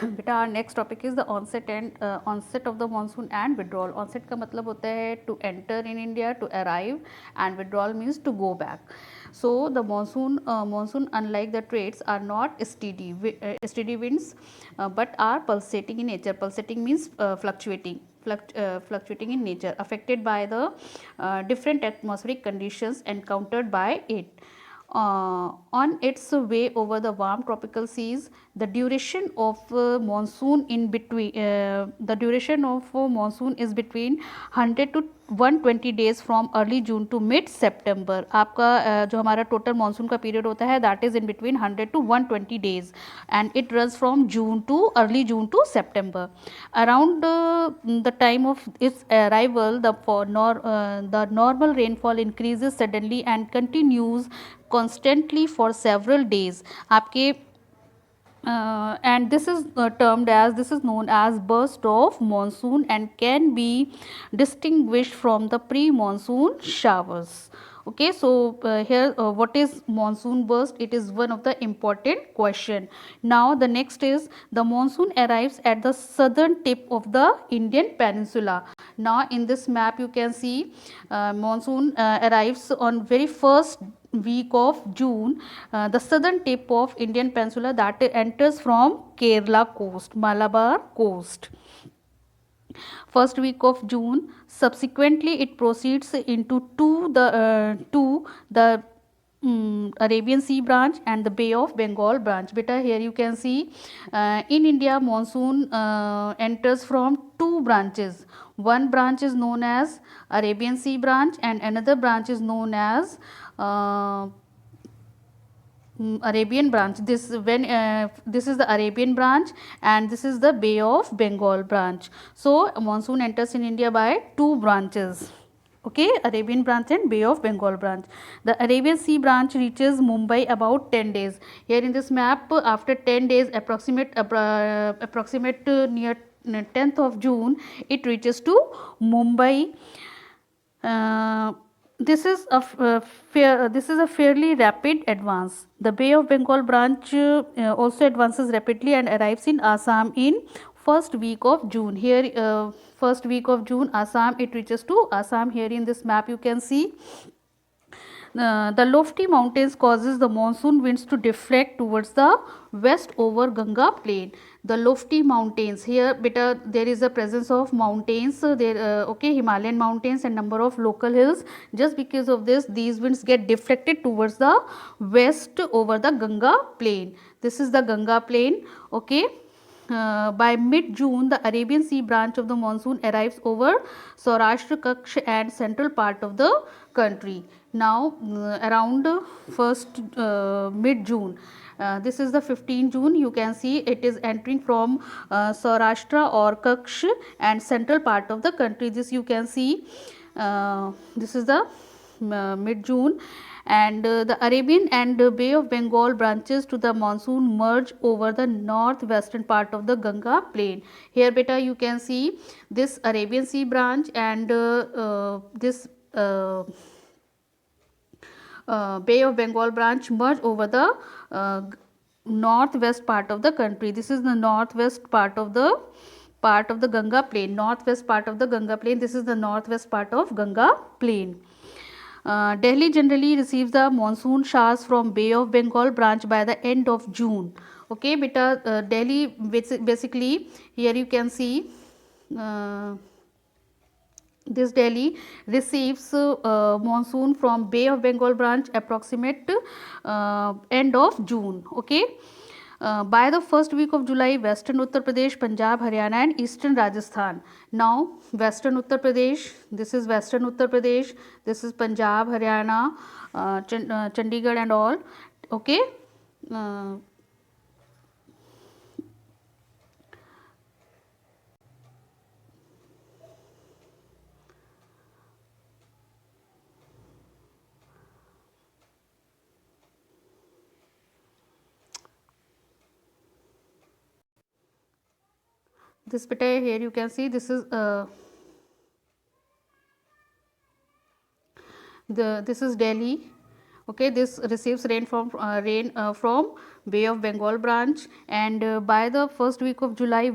बेटा our next topic is the onset of the monsoon and withdrawal. Onset का मतलब होता है to enter in India, to arrive, and withdrawal means to go back. So the monsoon unlike the trades are not steady winds, but are pulsating in nature. Pulsating means fluctuating in nature, affected by the different atmospheric conditions encountered by it. On its way over the warm tropical seas, the duration of monsoon is between 100 to 120 days from early June to mid September. आपका जो हमारा total monsoon का period होता है that is in between 100 to 120 days, and it runs from June to early June to September. Around the time of its arrival, the normal rainfall increases suddenly and continues constantly for several days. आपके and this is known as burst of monsoon and can be distinguished from the pre-monsoon showers. Okay, so here what is monsoon burst? It is one of the important question. Now the next is the monsoon arrives at the southern tip of the Indian peninsula. Now in this map you can see monsoon arrives on very first week of June, the southern tip of Indian peninsula, that enters from Kerala coast, Malabar coast. First week of June. Subsequently, it proceeds into the Arabian Sea branch and the Bay of Bengal branch. Beta, here you can see in India monsoon enters from two branches. One branch is known as Arabian Sea branch and another branch is known as Arabian branch. This is the Arabian branch and this is the Bay of Bengal branch. So monsoon enters in India by two branches. Okay, Arabian branch and Bay of Bengal branch. The Arabian Sea branch reaches Mumbai about 10 days. Here in this map, after 10 days, approximate near 10th of June, it reaches to Mumbai. This is a fairly rapid advance. The Bay of Bengal branch also advances rapidly and arrives in Assam in first week of June. Here first week of June, Assam, it reaches to Assam. Here in this map you can see the lofty mountains causes the monsoon winds to deflect towards the west over Ganga plain. The lofty mountains, here beta there is a presence of mountains okay, Himalayan mountains and number of local hills. Just because of this, these winds get deflected towards the west over the Ganga plain. This is the Ganga plain. Okay. By mid-June, the Arabian Sea branch of the monsoon arrives over Saurashtra, Kutch and central part of the country. Now around first mid-June, this is the 15 June, you can see it is entering from Saurashtra or Kutch and central part of the country. This you can see this is the mid-June, and the Arabian and Bay of Bengal branches to the monsoon merge over the northwestern part of the Ganga plain. Here beta you can see this Arabian Sea branch and this Bay of Bengal branch merge over the northwest part of the country. This is the northwest part of the Ganga plain, northwest part of the Ganga plain. This is the northwest part of Ganga plain. Delhi generally receives the monsoon showers from Bay of Bengal branch by the end of June. Okay, beta Delhi basically here you can see this Delhi receives monsoon from Bay of Bengal branch approximate end of June. Okay. By the first week of July, western Uttar Pradesh, Punjab, Haryana and eastern Rajasthan. Now western Uttar Pradesh, this is western Uttar Pradesh, this is Punjab, Haryana, Chandigarh and all. Okay. This beta here you can see this is this is Delhi. Okay, this receives rain from Bay of Bengal branch, and by the first week of July